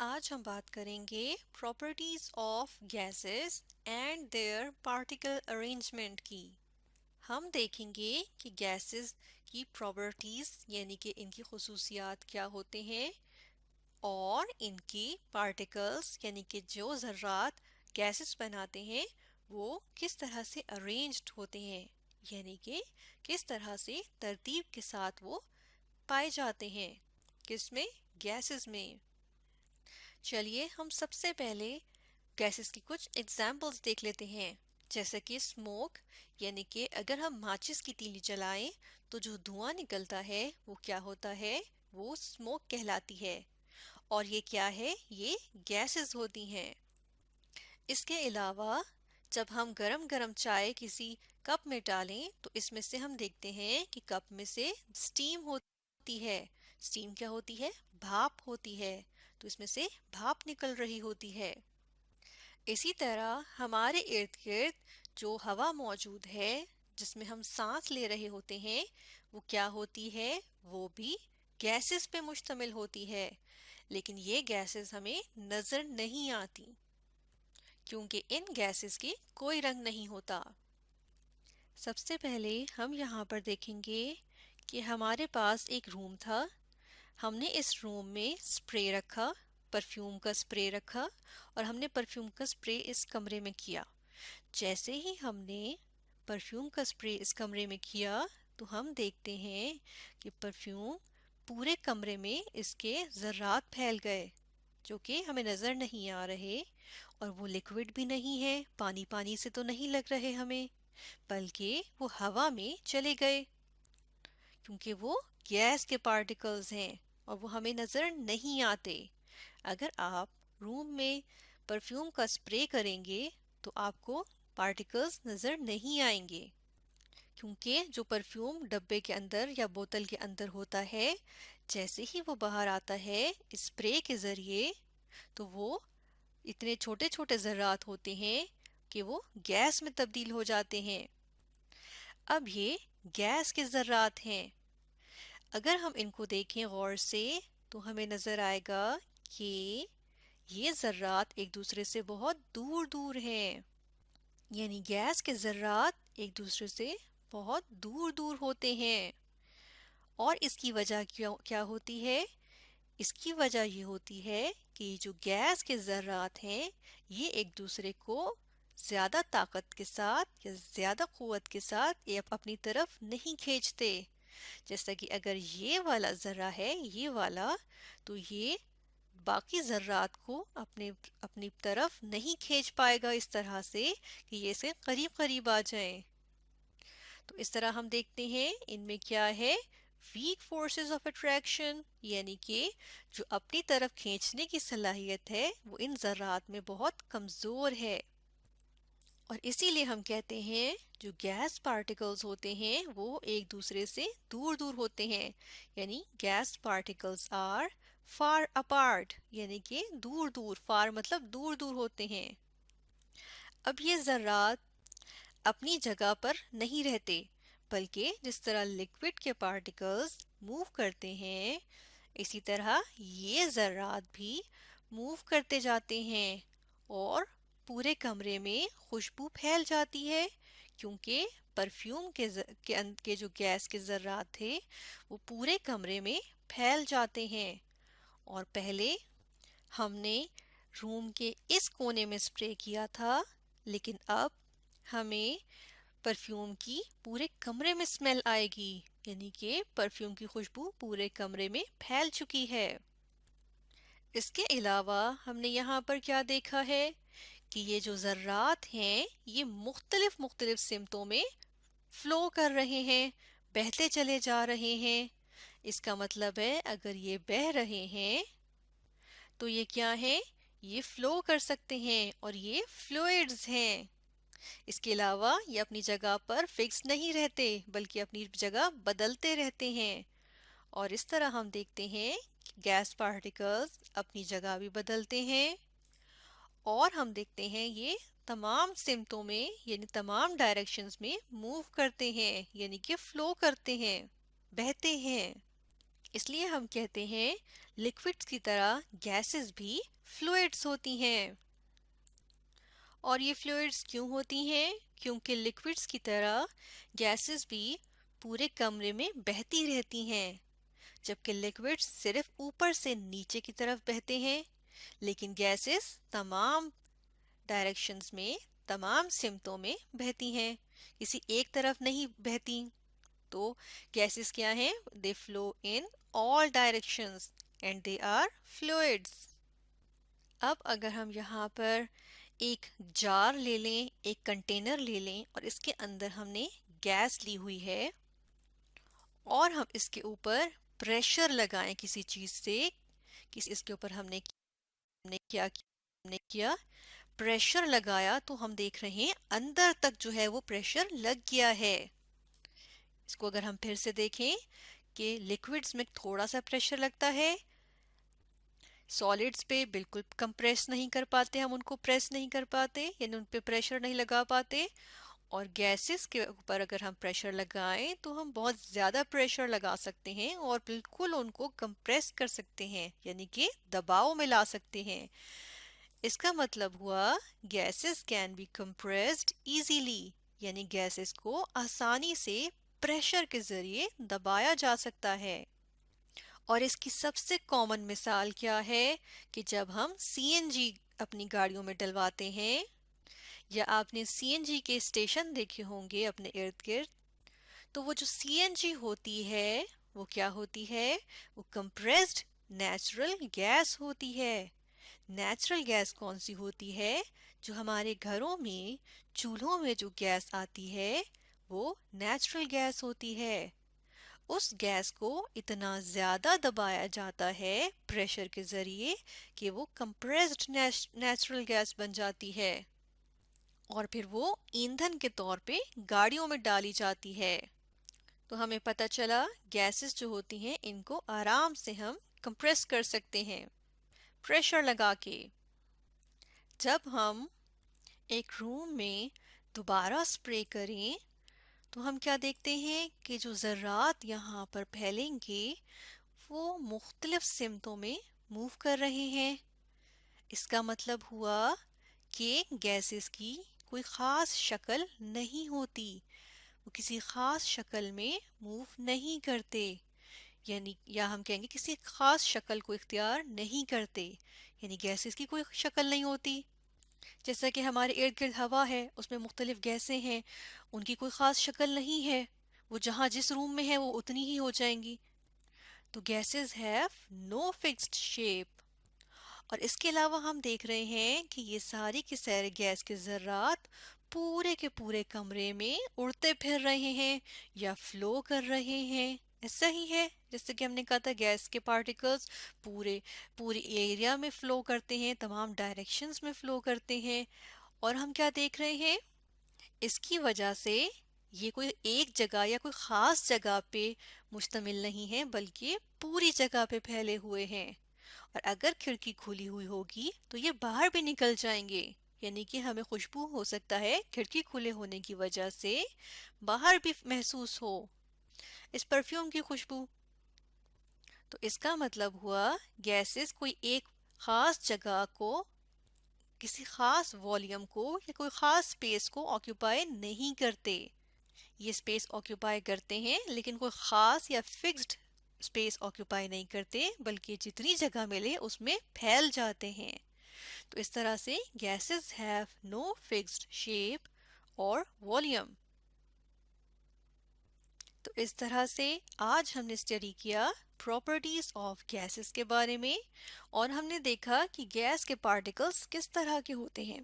آج ہم بات کریں گے properties of gases and their particle arrangement کی۔ ہم دیکھیں گے کہ گیسز کی پراپرٹیز یعنی کہ ان کی خصوصیات کیا ہوتے ہیں اور ان کی پارٹیکلز یعنی کہ جو ذرات گیسز بناتے ہیں وہ کس طرح سے ارینجڈ ہوتے ہیں، یعنی کہ کس طرح سے ترتیب کے ساتھ وہ پائے جاتے ہیں، کس میں، گیسز میں۔ چلیے ہم سب سے پہلے گیسز کی کچھ ایگزامپلس دیکھ لیتے ہیں، جیسے کہ اسموک، یعنی کہ اگر ہم ماچس کی تیلی جلائیں تو جو دھواں نکلتا ہے وہ کیا ہوتا ہے، وہ اسموک کہلاتی ہے، اور یہ کیا ہے، یہ گیسز ہوتی ہیں۔ اس کے علاوہ جب ہم گرم گرم چائے کسی کپ میں ڈالیں تو اس میں سے ہم دیکھتے ہیں کہ کپ میں سے سٹیم ہوتی ہے۔ سٹیم کیا ہوتی ہے، بھاپ ہوتی ہے، تو اس میں سے بھاپ نکل رہی ہوتی ہے۔ اسی طرح ہمارے ارد گرد جو ہوا موجود ہے جس میں ہم سانس لے رہے ہوتے ہیں وہ کیا ہوتی ہے، وہ بھی گیسز پہ مشتمل ہوتی ہے، لیکن یہ گیسز ہمیں نظر نہیں آتی کیونکہ ان گیسز کی کوئی رنگ نہیں ہوتا۔ سب سے پہلے ہم یہاں پر دیکھیں گے کہ ہمارے پاس ایک روم تھا، ہم نے اس روم میں سپرے رکھا، پرفیوم کا سپرے رکھا، اور ہم نے پرفیوم کا سپرے اس کمرے میں کیا۔ جیسے ہی ہم نے پرفیوم کا سپرے اس کمرے میں کیا تو ہم دیکھتے ہیں کہ پرفیوم پورے کمرے میں اس کے ذرات پھیل گئے جو کہ ہمیں نظر نہیں آ رہے، اور وہ لیکوڈ بھی نہیں ہے، پانی پانی سے تو نہیں لگ رہے ہمیں، بلکہ وہ ہوا میں چلے گئے کیونکہ وہ گیس کے پارٹیکلز ہیں اور وہ ہمیں نظر نہیں آتے۔ اگر آپ روم میں پرفیوم کا سپرے کریں گے تو آپ کو پارٹیکلز نظر نہیں آئیں گے، کیونکہ جو پرفیوم ڈبے کے اندر یا بوتل کے اندر ہوتا ہے جیسے ہی وہ باہر آتا ہے اسپرے کے ذریعے تو وہ اتنے چھوٹے چھوٹے ذرات ہوتے ہیں کہ وہ گیس میں تبدیل ہو جاتے ہیں۔ اب یہ گیس کے ذرات ہیں، اگر ہم ان کو دیکھیں غور سے تو ہمیں نظر آئے گا کہ یہ ذرات ایک دوسرے سے بہت دور دور ہیں، یعنی گیس کے ذرات ایک دوسرے سے بہت دور دور ہوتے ہیں۔ اور اس کی وجہ کیا ہوتی ہے؟ اس کی وجہ یہ ہوتی ہے کہ جو گیس کے ذرات ہیں یہ ایک دوسرے کو زیادہ طاقت کے ساتھ یا زیادہ قوت کے ساتھ یہ اپنی طرف نہیں کھینچتے۔ جیسا کہ اگر یہ والا ذرہ ہے، یہ والا، تو یہ باقی ذرات کو اپنی طرف نہیں کھینچ پائے گا اس طرح سے کہ یہ اسے قریب قریب آ جائیں۔ تو اس طرح ہم دیکھتے ہیں ان میں کیا ہے، ویک فورسز آف اٹریکشن، یعنی کہ جو اپنی طرف کھینچنے کی صلاحیت ہے وہ ان ذرات میں بہت کمزور ہے، اور اسی لیے ہم کہتے ہیں جو گیس پارٹیکلز ہوتے ہیں وہ ایک دوسرے سے دور دور ہوتے ہیں، یعنی gas particles are far apart, یعنی کہ دور دور، فار مطلب دور دور ہوتے ہیں۔ اب یہ ذرات اپنی جگہ پر نہیں رہتے، بلکہ جس طرح لکوڈ کے پارٹیکلز موو کرتے ہیں اسی طرح یہ ذرات بھی موو کرتے جاتے ہیں، اور پورے کمرے میں خوشبو پھیل جاتی ہے کیونکہ پرفیوم کے جو گیس کے ذرات تھے وہ پورے کمرے میں پھیل جاتے ہیں۔ اور پہلے ہم نے روم کے اس کونے میں سپرے کیا تھا، لیکن اب ہمیں پرفیوم کی پورے کمرے میں اسمیل آئے گی، یعنی کہ پرفیوم کی خوشبو پورے کمرے میں پھیل چکی ہے۔ اس کے علاوہ ہم نے یہاں پر کیا دیکھا ہے کہ یہ جو ذرات ہیں یہ مختلف مختلف سمتوں میں فلو کر رہے ہیں، بہتے چلے جا رہے ہیں۔ اس کا مطلب ہے اگر یہ بہہ رہے ہیں تو یہ کیا ہیں، یہ فلو کر سکتے ہیں اور یہ فلوئڈز ہیں۔ اس کے علاوہ یہ اپنی جگہ پر فکس نہیں رہتے بلکہ اپنی جگہ بدلتے رہتے ہیں، اور اس طرح ہم دیکھتے ہیں کہ گیس پارٹیکلز اپنی جگہ بھی بدلتے ہیں، اور ہم دیکھتے ہیں یہ تمام سمتوں میں یعنی تمام ڈائریکشنز میں موو کرتے ہیں، یعنی کہ فلو کرتے ہیں، بہتے ہیں۔ اس لیے ہم کہتے ہیں لکوڈز کی طرح گیسز بھی فلوئڈز ہوتی ہیں. اور یہ فلوئڈز کیوں ہوتی ہیں؟ کیونکہ لکوڈز کی طرح گیسز بھی پورے کمرے میں بہتی رہتی ہیں، جبکہ لکوڈز صرف اوپر سے نیچے کی طرف بہتے ہیں، لیکن گیسز تمام ڈائریکشنز میں، تمام سمتوں میں بہتی ہیں، کسی ایک طرف نہیں بہتی. تو گیسز کیا ہیں؟ They flow in all directions and they are fluids. اب اگر ہم یہاں پر ایک جار لے لیں، ایک کنٹینر لے لیں اور اس کے اندر ہم نے گیس لی ہوئی ہے اور ہم اس کے اوپر پریشر لگائیں کسی چیز سے، اس کے اوپر ہم نے کیا پریشر لگایا، تو ہم دیکھ رہے ہیں اندر تک جو ہے وہ پریشر لگ گیا ہے. اس کو اگر ہم پھر سے دیکھیں کہ لیکوڈز میں تھوڑا سا پریشر لگتا ہے، سالڈز پہ بالکل کمپریس نہیں کر پاتے، ہم ان کو پریس نہیں کر پاتے، یعنی ان پہ پریشر نہیں لگا پاتے. اور گیسز کے اوپر اگر ہم پریشر لگائیں تو ہم بہت زیادہ پریشر لگا سکتے ہیں اور بالکل ان کو کمپریس کر سکتے ہیں، یعنی کہ دباؤ میں لا سکتے ہیں. اس کا مطلب ہوا gases can be compressed easily, یعنی گیسز کو آسانی سے پریشر کے ذریعے دبایا جا سکتا ہے. اور اس کی سب سے کامن مثال کیا ہے کہ جب ہم سی این جی اپنی گاڑیوں میں ڈلواتے ہیں، یا آپ نے سی این جی کے اسٹیشن دیکھے ہوں گے اپنے ارد گرد، تو وہ جو سی این جی ہوتی ہے وہ کیا ہوتی ہے؟ وہ کمپریسڈ نیچرل گیس ہوتی ہے. نیچرل گیس کون سی ہوتی ہے؟ جو ہمارے گھروں میں چولہوں میں جو گیس آتی ہے وہ نیچرل گیس ہوتی ہے. اس گیس کو اتنا زیادہ دبایا جاتا ہے پریشر کے ذریعے کہ وہ کمپریسڈ نیچرل گیس بن جاتی ہے اور پھر وہ ایندھن کے طور پہ گاڑیوں میں ڈالی جاتی ہے. تو ہمیں پتہ چلا گیسز جو ہوتی ہیں ان کو آرام سے ہم کمپریس کر سکتے ہیں پریشر لگا کے. جب ہم ایک روم میں دوبارہ سپرے کریں تو ہم کیا دیکھتے ہیں کہ جو ذرات یہاں پر پھیلیں گے وہ مختلف سمتوں میں موو کر رہے ہیں. اس کا مطلب ہوا کہ گیسز کی کوئی خاص شکل نہیں ہوتی، وہ کسی خاص شکل میں موو نہیں کرتے، یعنی یا ہم کہیں گے کسی خاص شکل کو اختیار نہیں کرتے، یعنی گیسز کی کوئی شکل نہیں ہوتی. جیسا کہ ہمارے ارد گرد ہوا ہے، اس میں مختلف گیسیں ہیں، ان کی کوئی خاص شکل نہیں ہے، وہ جہاں جس روم میں ہے وہ اتنی ہی ہو جائیں گی. تو gases have no fixed shape. اور اس کے علاوہ ہم دیکھ رہے ہیں کہ یہ ساری کی سارے گیس کے ذرات پورے کے پورے کمرے میں اڑتے پھر رہے ہیں یا فلو کر رہے ہیں. ایسا ہی ہے جیسے کہ ہم نے کہا تھا گیس کے پارٹیکلز پورے ایریا میں فلو کرتے ہیں، تمام ڈائریکشنز میں فلو کرتے ہیں. اور ہم کیا دیکھ رہے ہیں؟ اس کی وجہ سے یہ کوئی ایک جگہ یا کوئی خاص جگہ پہ مشتمل نہیں ہے، بلکہ پوری جگہ پہ پھیلے ہوئے ہیں. اور اگر کھڑکی کھلی ہوئی ہوگی تو یہ باہر بھی نکل جائیں گے، یعنی کہ ہمیں خوشبو ہو سکتا ہے کھڑکی کھلے ہونے کی وجہ سے باہر بھی محسوس ہو اس پرفیوم کی خوشبو. تو اس کا مطلب ہوا گیسز کوئی ایک خاص جگہ کو، کسی خاص والیوم کو یا کوئی خاص سپیس کو آکیوپائی نہیں کرتے. یہ سپیس آکیوپائی کرتے ہیں لیکن کوئی خاص یا فکسڈ سپیس آکیوپائی نہیں کرتے، بلکہ جتنی جگہ ملے اس میں پھیل جاتے ہیں. تو اس طرح سے gases have no fixed shape اور والیوم. تو اس طرح سے آج ہم نے اسٹڈی کیا پراپرٹیز آف گیسز کے بارے میں، اور ہم نے دیکھا کہ گیس کے پارٹیکلز کس طرح کے ہوتے ہیں.